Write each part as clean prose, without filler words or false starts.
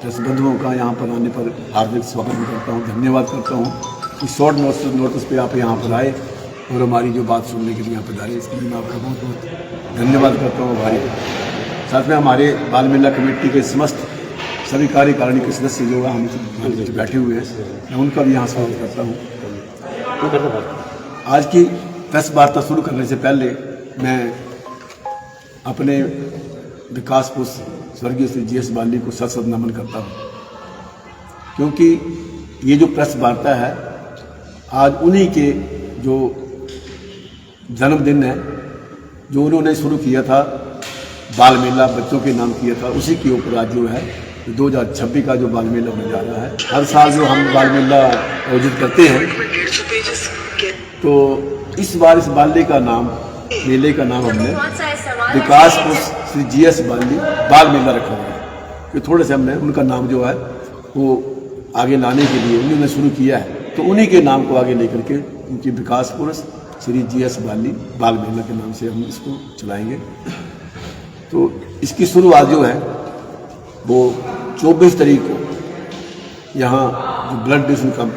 बंधुओं का यहाँ पर आने पर हार्दिक स्वागत भी करता हूँ, धन्यवाद करता हूँ कि शॉर्ट नोटिस पे आप यहाँ पर आए और हमारी जो बात सुनने के लिए यहाँ पर आए, इसके लिए मैं आपका बहुत बहुत धन्यवाद करता हूँ भाई। साथ में हमारे बाल मेला कमेटी के समस्त सभी कार्यकारिणी के सदस्य जो है हम बैठे हुए हैं, मैं उनका भी यहाँ स्वागत करता हूँ। आज की प्रेस वार्ता शुरू करने से पहले मैं अपने विकास पुरुष स्वर्गीय श्री GS बाली को सत नमन करता हूँ, क्योंकि ये जो प्रेस वार्ता है आज उन्हीं के जो जन्मदिन है, जो उन्होंने शुरू किया था बाल मेला बच्चों के नाम किया था, उसी के ऊपर आज जो है 2026 का जो बाल मेला होने जा रहा है। हर साल जो हम बाल मेला आयोजित करते हैं, तो इस बार इस मेले का नाम हमने विकास पुरुष श्री GS बाली बाल मेला रखा हुआ है, कि थोड़े से हमने उनका नाम जो है वो आगे लाने के लिए उन्होंने शुरू किया है, तो उन्हीं के नाम को आगे लेकर के उनकी विकास पुरुष श्री GS बाली बाल मेला के नाम से हम इसको चलाएंगे। तो इसकी शुरुआत जो है वो 24 तारीख को यहाँ जो ब्लड डोनेशन कैंप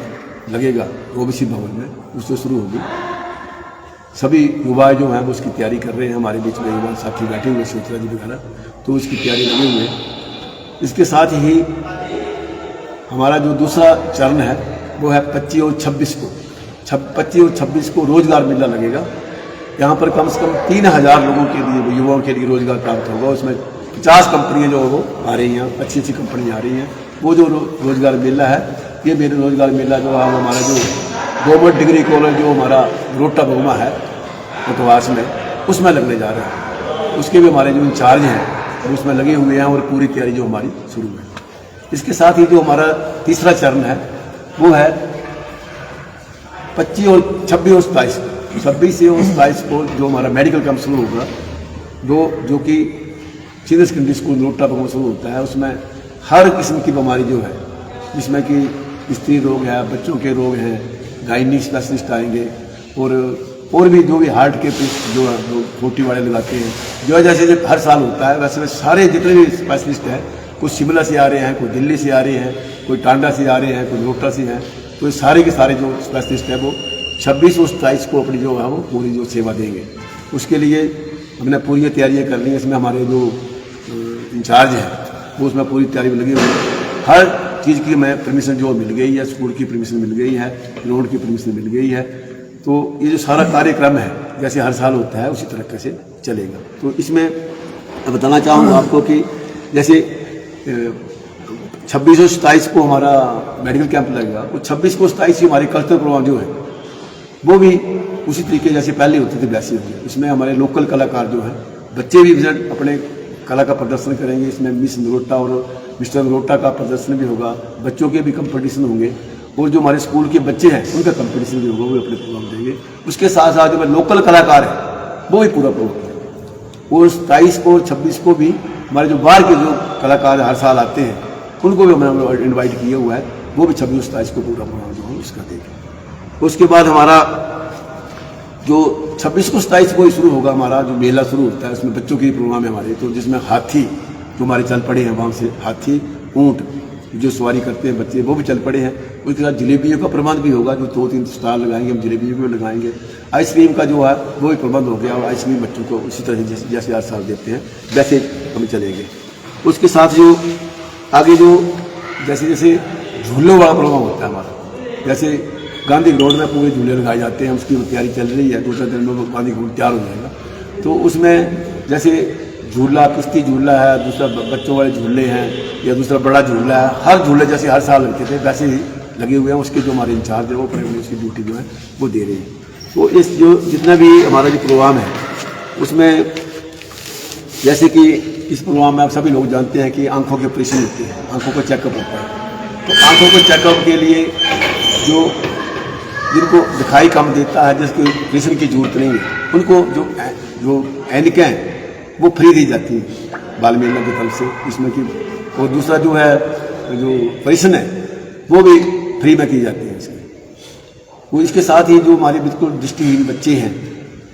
लगेगा OBC भवन में, उससे शुरू होगी। सभी युवा जो हैं वो उसकी तैयारी कर रहे हैं, हमारे बीच में युवा साथी बैठे हुए सूत्रा जी वगैरह, तो उसकी तैयारी लगे हुए हैं। इसके साथ ही हमारा जो दूसरा चरण है वो है 25 और 26 को 25 और 26 को रोजगार मेला लगेगा। यहाँ पर कम से कम 3000 लोगों के लिए, युवाओं के लिए रोजगार प्राप्त होगा। उसमें 50 कंपनियाँ जो वो आ रही हैं, अच्छी अच्छी कंपनियाँ आ रही हैं। वो जो रोजगार मेला है, ये मेरे रोजगार मेला जो है हमारा जो गवर्नमेंट डिग्री कॉलेज जो हमारा रोटा बगमा है कोतवास में, उसमें लगने जा रहा है। उसके भी हमारे जो इंचार्ज हैं वो उसमें लगे हुए हैं और पूरी तैयारी जो हमारी शुरू है। इसके साथ ही जो हमारा तीसरा चरण है वो है 25 और 26 और 27 26 और 27 को जो हमारा मेडिकल कैंप शुरू होगा, जो कि सीनियर सेकेंडरी स्कूल रोटा बगमा शुरू होता है। उसमें हर किस्म की बीमारी जो है, जिसमें कि स्त्री रोग है, बच्चों के रोग हैं, गायनी स्पेशलिस्ट आएंगे और भी जो भी हार्ट के जो 40 वाले लगाते हैं, जो जैसे हर साल होता है वैसे सारे जितने भी स्पेशलिस्ट हैं, कुछ शिमला से आ रहे हैं, कोई दिल्ली से आ रहे हैं, कोई टांडा से आ रहे हैं, कोई रोहटा से हैं, तो ये सारे के सारे जो स्पेशलिस्ट हैं वो 26 और 27 को अपनी जो है वो पूरी जो सेवा देंगे। उसके लिए हमने पूरी तैयारियाँ कर ली हैं। इसमें हमारे जो इंचार्ज हैं वो उसमें पूरी तैयारी में लगे हुए हैं। हर चीज़ की हमें परमिशन जो मिल गई है, स्कूल की परमिशन मिल गई है, रोड की परमिशन मिल गई है। तो ये जो सारा कार्यक्रम है जैसे हर साल होता है उसी तरीके से चलेगा। तो इसमें बताना चाहूँगा आपको कि जैसे 26 और 27 को हमारा मेडिकल कैंप लगेगा, वो 26 को 27 ही हमारे कल्चरल प्रोग्राम जो है वो भी उसी तरीके जैसे पहले होते थे वैसे होंगे। इसमें हमारे लोकल कलाकार जो हैं, बच्चे भी विजिट अपने कला का प्रदर्शन करेंगे। इसमें मिस नरोटा और मिस्टर नरोटा का प्रदर्शन भी होगा, बच्चों के भी कंपटीशन होंगे, और जो हमारे स्कूल के बच्चे हैं उनका कंपटीशन भी होगा, वो अपने प्रोग्राम देंगे। उसके साथ साथ जो लोकल कलाकार हैं वो भी पूरा प्रोग्राम देंगे। और 27 को और 26 को भी हमारे जो बाहर के जो कलाकार हर साल आते हैं उनको भी हमने इन्वाइट किया हुआ है, वो भी 26 और 27 को पूरा प्रोग्राम जो है उसका देंगे। उसके बाद हमारा जो 26 को 27 को ही शुरू होगा, हमारा जो मेला शुरू होता है उसमें बच्चों के प्रोग्राम है हमारे, तो जिसमें हाथी जो हमारे चल पड़े हैं, वहाँ से हाथी ऊँट जो सवारी करते हैं बच्चे वो भी चल पड़े हैं। उसके साथ जलेबियों का प्रबंध भी होगा, जो 2-3 स्टॉल लगाएंगे, हम जलेबियों भी लगाएंगे। आइसक्रीम का जो है वो भी प्रबंध हो गया, और आइसक्रीम बच्चों को उसी तरह जैसे हर साल देते हैं वैसे हम चलेंगे। उसके साथ जो आगे जो जैसे जैसे झूलों वाला प्रोग्राम होता है हमारा, जैसे गांधी ग्राउंड में पूरे झूले लगाए जाते हैं, उसकी तैयारी चल रही है, 2-4 दिन में गांधी ग्राउंड तैयार हो जाएगा। तो उसमें जैसे झूला, कुश्ती झूला है, दूसरा बच्चों वाले झूले हैं, या दूसरा बड़ा झूला है, हर झूले जैसे हर साल लगते थे वैसे ही लगे हुए हैं। उसके जो हमारे इंचार्ज है वो अपने उसकी ड्यूटी जो है वो दे रहे हैं। तो इस जो जितना भी हमारा जो प्रोग्राम है उसमें जैसे कि इस प्रोग्राम में आप सभी लोग जानते हैं कि आंखों के ऑपरेशन होते हैं, आंखों का चेकअप होता है। तो आंखों के चेकअप के लिए जो जिनको दिखाई कम देता है, जिसको ऑपरेशन की जरूरत नहीं है, उनको जो ऐनकें हैं वो फ्री दी जाती है बाल मेला की तरफ से, इसमें कि और दूसरा जो है जो ऑपरेशन है वो भी फ्री में की जाती है इसमें। वो इसके साथ ही जो हमारे बिल्कुल दृष्टिहीन बच्चे हैं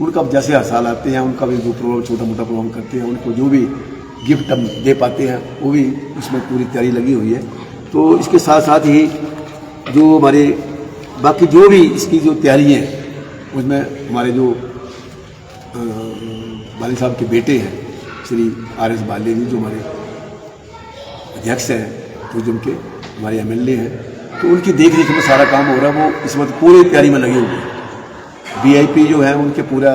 उनका जैसे हर साल आते हैं, उनका भी जो प्रोग्राम छोटा मोटा प्रोग्राम करते हैं, उनको जो भी गिफ्ट हम दे पाते हैं, वो भी इसमें पूरी तैयारी लगी हुई है। तो इसके साथ साथ ही जो हमारे बाकी जो भी इसकी जो तैयारी है उसमें हमारे जो बाली साहब के बेटे हैं श्री RS बाली जी, जो हमारे अध्यक्ष हैं टूरिज्म के, हमारे MLA हैं, तो उनकी देख रेख में सारा काम हो रहा है। वो इस वक्त पूरी तैयारी में लगे हुए हैं। VIP जो है उनके पूरा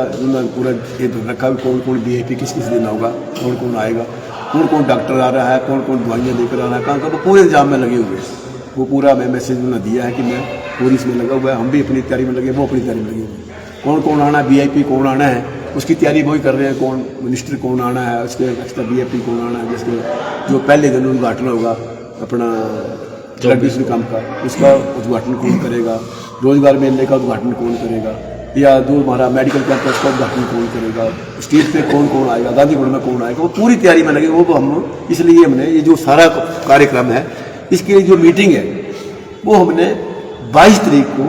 ये तो रखा है कौन कौन VIP किस किस दिन होगा, कौन कौन आएगा, कौन कौन डॉक्टर आ रहा है, कौन कौन दवाइयाँ लेकर आ रहा है, कहाँ कहाँ, पूरे इंतजाम में लगे हुए हैं। वो पूरा मैं मैसेज उन्होंने दिया है कि मैं पूरी इसमें लगा हुआ है, हम भी अपनी तैयारी में लगे, वो अपनी तैयारी में लगे हुए हैं। कौन कौन आना है, VIP कौन आना है, उसकी तैयारी वही कर रहे हैं। कौन मिनिस्टर कौन आना है, उसके एक्स्ट्रा VIP कौन आना है, जिसके जो पहले दिन उद्घाटन होगा अपना सर्विस काम का, उसका उद्घाटन कौन करेगा, रोजगार मेले का उद्घाटन कौन करेगा, या जो हमारा मेडिकल कैंप है उसका उद्घाटन कौन करेगा, स्टेज पे कौन कौन आएगा, गांधीगुड़ में कौन आएगा, वो पूरी तैयारी में लगे। वो हम इसलिए हमने ये जो सारा कार्यक्रम है, इसकी जो मीटिंग है वो हमने 22 तारीख को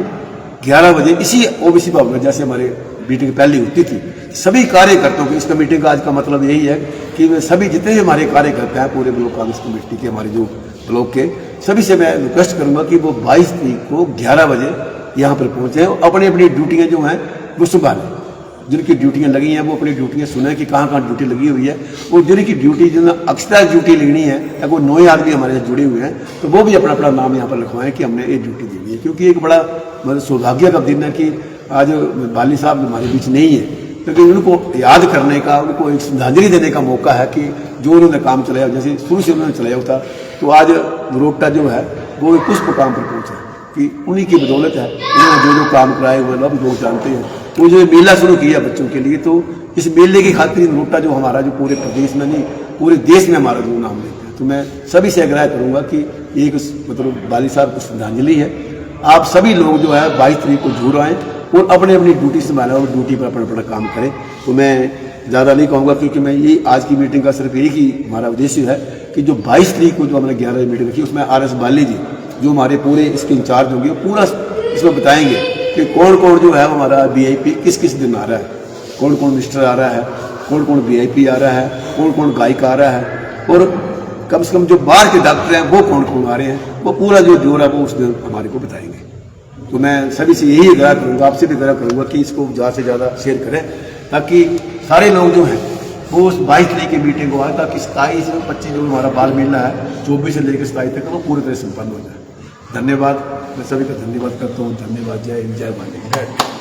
11 बजे इसी OBC भवन में, जैसे हमारे मीटिंग पहले होती थी, सभी कार्यकर्ताओं की, इसका मीटिंग का आज का मतलब यही है कि सभी जितने भी हमारे कार्यकर्ता हैं पूरे ब्लॉक कांग्रेस कमेटी के, हमारे जो ब्लॉक के, सभी से मैं रिक्वेस्ट करूंगा कि वो 22 तारीख को 11 बजे यहाँ पर पहुंचे और अपनी अपनी ड्यूटियाँ जो हैं वो संभालें। जिनकी ड्यूटियाँ लगी हैं वो अपनी ड्यूटियाँ सुने कि कहाँ कहाँ ड्यूटी लगी हुई है, और जिनकी ड्यूटी जिन्हें एक्स्ट्रा ड्यूटी लेनी है, या कोई नए आदमी हमारे साथ जुड़े हुए हैं, तो वो भी अपना अपना नाम यहाँ पर लिखवाएं कि हमने ये ड्यूटी देनी है। क्योंकि एक बड़ा मतलब सौभाग्य का दिन है कि आज बाली साहब हमारे बीच नहीं है, क्योंकि उनको याद करने का, उनको एक श्रद्धांजलि देने का मौका है कि जो उन्होंने काम चलाया, जैसे शुरू से उन्होंने चलाया था, तो आज रोहटा जो है वो कुछ मुकाम पर पहुँचा कि उन्हीं की बदौलत है। उन्होंने जो जो काम कराए हुए लोग जानते हैं। तो जो मेला शुरू किया बच्चों के लिए, तो इस मेले की खातिर रोहटा जो हमारा जो पूरे प्रदेश में नहीं पूरे देश में हमारा जो नाम लेते हैं, तो मैं सभी से आग्रह करूंगा कि एक मतलब बाली साहब को श्रद्धांजलि है। आप सभी लोग जो है 22 तारीख को जरूर आएँ और अपने अपनी ड्यूटी संभालें और ड्यूटी पर अपना अपना काम करें। तो मैं ज़्यादा नहीं कहूँगा, क्योंकि मैं ये आज की मीटिंग का सिर्फ एक ही हमारा उद्देश्य है कि जो 22 तारीख को जो हमने 11 बजे मीटिंग रखी, उसमें RS बाली जी जो हमारे पूरे इसके इंचार्ज होंगे, पूरा इसमें बताएंगे कि कौन कौन जो है हमारा VIP किस किस दिन आ रहा है, कौन कौन मिनिस्टर आ रहा है, कौन कौन VIP आ रहा है, कौन कौन गायक आ रहा है, और कम से कम जो बाहर के डॉक्टर हैं वो कौन कौन आ रहे हैं, वो पूरा जो जोर है वो उस दिन हमारे को बताएंगे। तो मैं सभी से यही आग्रह करूँगा, आपसे भी आग्रह करूँगा कि इसको ज़्यादा से ज़्यादा शेयर करें, ताकि सारे लोग जो हैं वो उस 22 तारीख की मीटिंग को आए, ताकि 27 से 25 जो हमारा बाल मेला है 24 से लेकर 27 तक वो पूरी तरह संपन्न हो जाए। धन्यवाद, मैं सभी का धन्यवाद करता हूँ। धन्यवाद। जय हिंद, जय भारत।